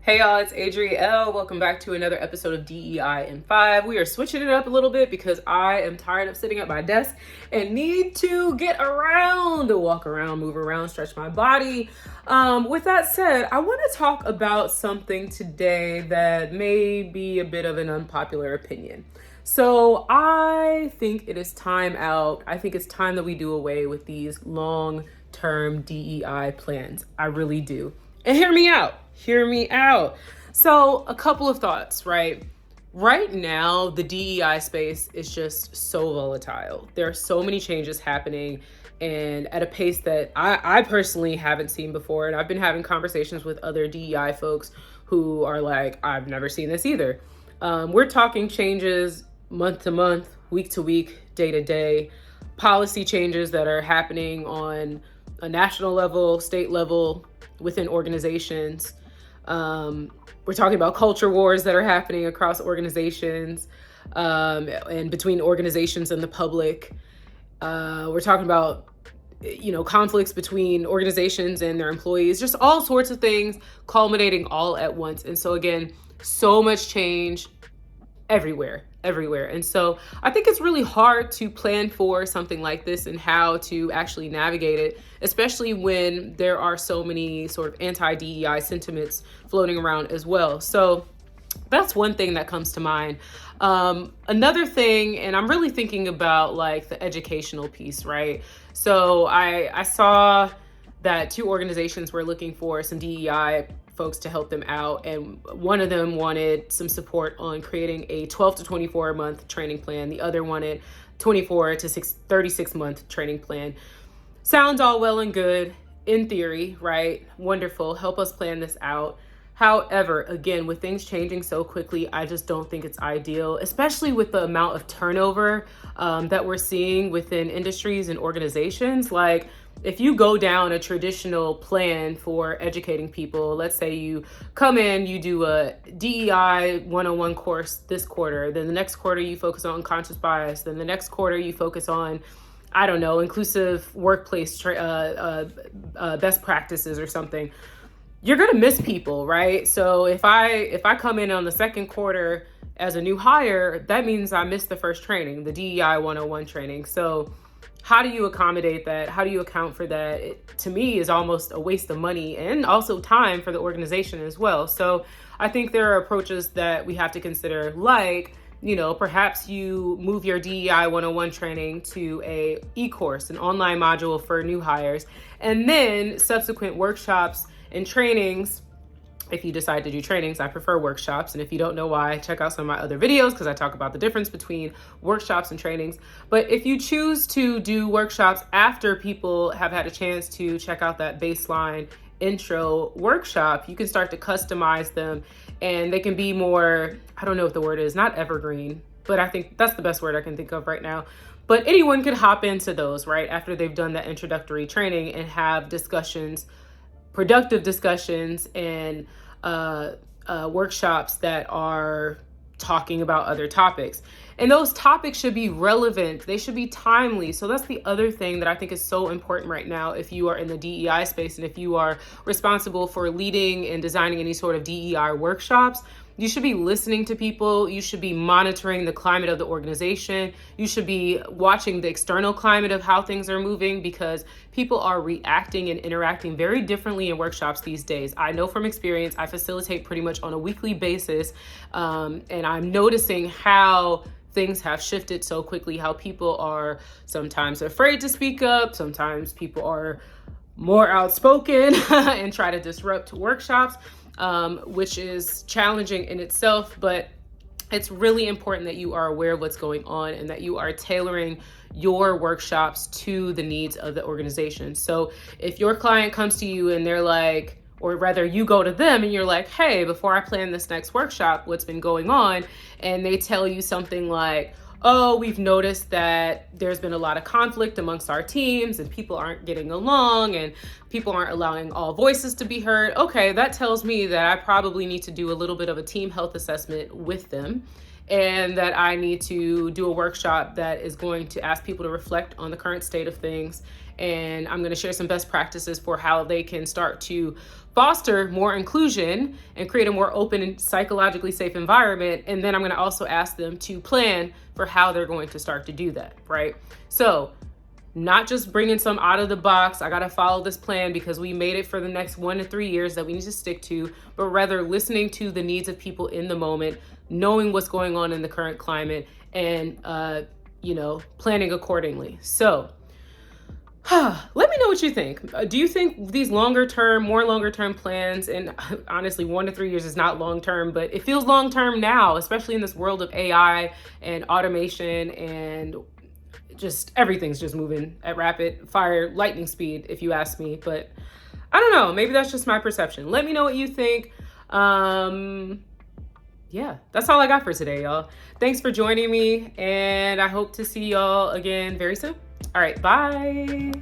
Hey y'all, it's Adrielle. Welcome back to another episode of DEI in 5. We are switching it up a little bit because I am tired of sitting at my desk and need to get around, walk around, move around, stretch my body. With that said, I want to talk about something today that may be a bit of an unpopular opinion. So I think it is time out. I think it's time that we do away with these long-term DEI plans. I really do. And hear me out. Hear me out. So a couple of thoughts, right? Right now, the DEI space is just so volatile. There are so many changes happening and at a pace that I personally haven't seen before. And I've been having conversations with other DEI folks who are like, I've never seen this either. We're talking changes month to month, week to week, day to day, policy changes that are happening on a national level, state level, within organizations. We're talking about culture wars that are happening across organizations and between organizations and the public. We're talking about, conflicts between organizations and their employees, just all sorts of things culminating all at once. And so again, so much change everywhere. And so I think it's really hard to plan for something like this and how to actually navigate it, especially when there are so many sort of anti-DEI sentiments floating around as well. So that's one thing that comes to mind. Another thing, and I'm really thinking about like the educational piece, right? So I saw that two organizations were looking for some DEI folks to help them out. And one of them wanted some support on creating a 12 to 24 month training plan. The other wanted 24 to 36 month training plan. Sounds all well and good in theory, right? Wonderful. Help us plan this out. However, again, with things changing so quickly, I just don't think it's ideal, especially with the amount of turnover that we're seeing within industries and organizations. Like, if you go down a traditional plan for educating people, let's say you come in, you do a DEI 101 course this quarter, then the next quarter you focus on unconscious bias, then the next quarter you focus on, I don't know, inclusive workplace best practices or something. You're gonna miss people, right? So if I come in on the second quarter as a new hire, that means I missed the first training, the DEI 101 training. So how do you accommodate that? How do you account for that? It, to me, is almost a waste of money and also time for the organization as well. So I think there are approaches that we have to consider, like, perhaps you move your DEI 101 training to a e-course, an online module for new hires, and then subsequent workshops and trainings. If you decide to do trainings, I prefer workshops. And if you don't know why, check out some of my other videos because I talk about the difference between workshops and trainings. But if you choose to do workshops after people have had a chance to check out that baseline intro workshop, you can start to customize them and they can be more, I don't know what the word is, not evergreen, but I think that's the best word I can think of right now. But anyone could hop into those, right, after they've done that introductory training and have discussions, productive discussions and workshops that are talking about other topics. And those topics should be relevant. They should be timely. So that's the other thing that I think is so important right now if you are in the DEI space and if you are responsible for leading and designing any sort of DEI workshops. You should be listening to people. You should be monitoring the climate of the organization. You should be watching the external climate of how things are moving because people are reacting and interacting very differently in workshops these days. I know from experience, I facilitate pretty much on a weekly basis, and I'm noticing how things have shifted so quickly, how people are sometimes afraid to speak up, sometimes people are more outspoken and try to disrupt workshops. Which is challenging in itself, but it's really important that you are aware of what's going on and that you are tailoring your workshops to the needs of the organization. So if your client comes to you and they're like, or rather you go to them and you're like, hey, before I plan this next workshop, what's been going on? And they tell you something like, oh, we've noticed that there's been a lot of conflict amongst our teams and people aren't getting along and people aren't allowing all voices to be heard. Okay, that tells me that I probably need to do a little bit of a team health assessment with them and that I need to do a workshop that is going to ask people to reflect on the current state of things and I'm going to share some best practices for how they can start to foster more inclusion and create a more open and psychologically safe environment. And then I'm going to also ask them to plan for how they're going to start to do that, right? So not just bringing some out of the box, I got to follow this plan because we made it for the next 1 to 3 years that we need to stick to, but rather listening to the needs of people in the moment, knowing what's going on in the current climate, and, planning accordingly. So let me know what you think. Do you think these more longer term plans, and honestly, 1 to 3 years is not long term, but it feels long term now, especially in this world of AI and automation, and just everything's just moving at rapid fire lightning speed, if you ask me. But I don't know, maybe that's just my perception. Let me know what you think. Yeah, that's all I got for today, y'all. Thanks for joining me, and I hope to see y'all again very soon. All right, bye.